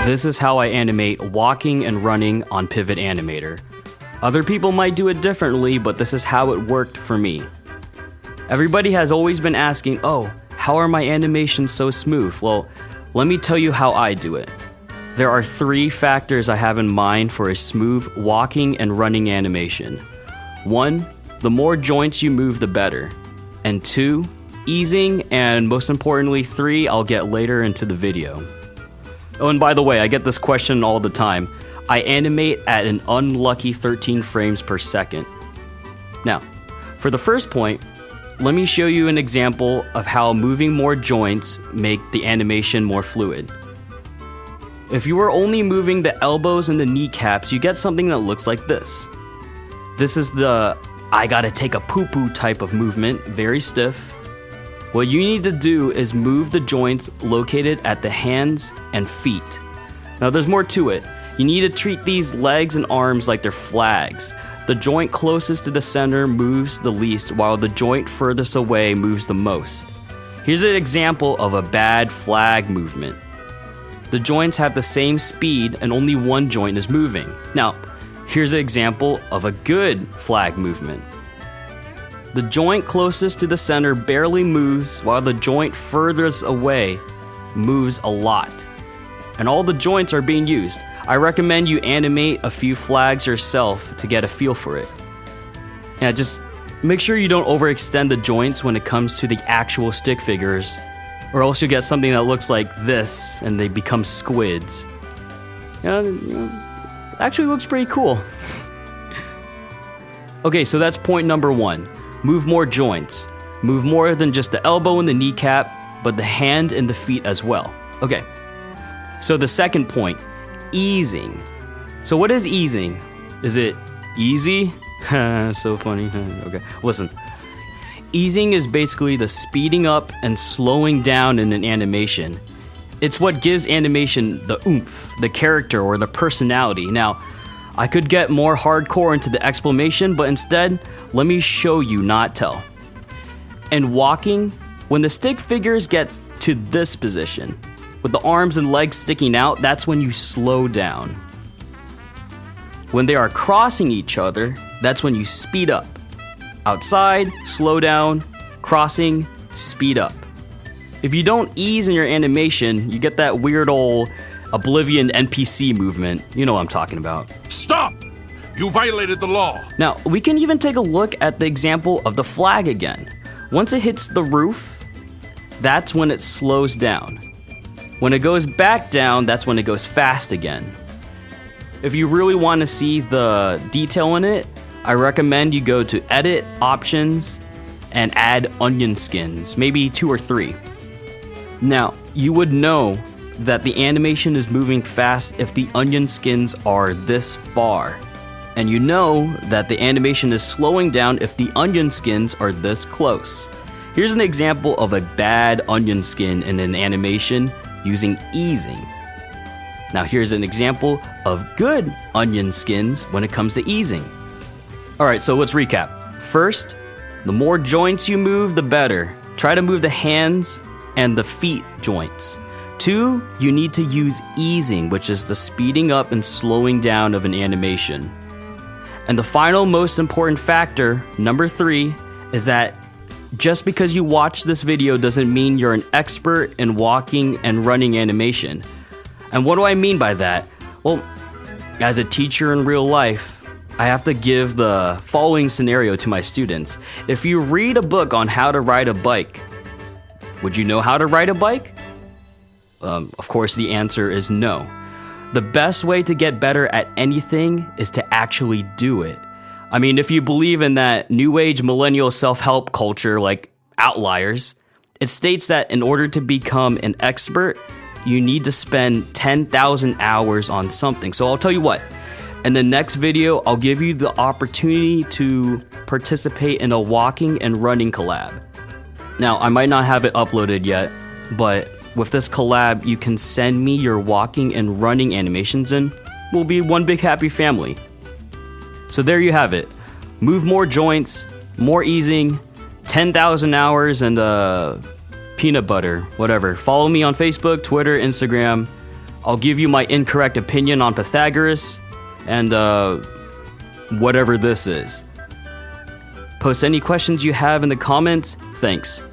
This is how I animate walking and running on Pivot Animator. Other people might do it differently, but this is how it worked for me. Everybody has always been asking, oh, how are my animations so smooth? Well, let me tell you how I do it. There are 3 factors I have in mind for a smooth walking and running animation. 1, the more joints you move, the better. And 2, easing, and most importantly, 3, I'll get later into the video. Oh, and by the way, I get this question all the time. I animate at an unlucky 13 frames per second. Now, for the first point, let me show you an example of how moving more joints make the animation more fluid. If you were only moving the elbows and the kneecaps, you get something that looks like this. This is the I gotta take a poo-poo type of movement, very stiff. What you need to do is move the joints located at the hands and feet. Now there's more to it. You need to treat these legs and arms like they're flags. The joint closest to the center moves the least, while the joint furthest away moves the most. Here's an example of a bad flag movement. The joints have the same speed and only one joint is moving. Now, here's an example of a good flag movement. The joint closest to the center barely moves, while the joint furthest away moves a lot. And all the joints are being used. I recommend you animate a few flags yourself to get a feel for it. Yeah, just make sure you don't overextend the joints when it comes to the actual stick figures, or else you'll get something that looks like this and they become squids. Actually looks pretty cool. Okay, so that's point number 1. Move more joints. Move more than just the elbow and the kneecap, but the hand and the feet as well. Okay, so the second point, easing. So what is easing? Is it easy? So funny. Okay, listen. Easing is basically the speeding up and slowing down in an animation. It's what gives animation the oomph, the character, or the personality. Now, I could get more hardcore into the explanation, but instead, let me show you, not tell. In walking, when the stick figures get to this position, with the arms and legs sticking out, that's when you slow down. When they are crossing each other, that's when you speed up. Outside, slow down, crossing, speed up. If you don't ease in your animation, you get that weird old Oblivion NPC movement. You know what I'm talking about. Stop! You violated the law. Now, we can even take a look at the example of the flag again. Once it hits the roof, that's when it slows down. When it goes back down, that's when it goes fast again. If you really want to see the detail in it, I recommend you go to Edit, Options, and add onion skins, maybe 2 or 3. Now, you would know that the animation is moving fast if the onion skins are this far. And you know that the animation is slowing down if the onion skins are this close. Here's an example of a bad onion skin in an animation using easing. Now here's an example of good onion skins when it comes to easing. Alright, so let's recap. First, the more joints you move, the better. Try to move the hands and the feet joints. 2, you need to use easing, which is the speeding up and slowing down of an animation. And the final most important factor, number 3, is that just because you watch this video doesn't mean you're an expert in walking and running animation. And what do I mean by that? Well, as a teacher in real life, I have to give the following scenario to my students. If you read a book on how to ride a bike, would you know how to ride a bike? Of course, the answer is no. The best way to get better at anything is to actually do it. I mean, if you believe in that new age millennial self-help culture like Outliers, it states that in order to become an expert, you need to spend 10,000 hours on something. So I'll tell you what, in the next video, I'll give you the opportunity to participate in a walking and running collab. Now, I might not have it uploaded yet, but with this collab, you can send me your walking and running animations and we'll be one big happy family. So there you have it. Move more joints, more easing, 10,000 hours, and peanut butter, whatever. Follow me on Facebook, Twitter, Instagram. I'll give you my incorrect opinion on Pythagoras and whatever this is. Post any questions you have in the comments. Thanks.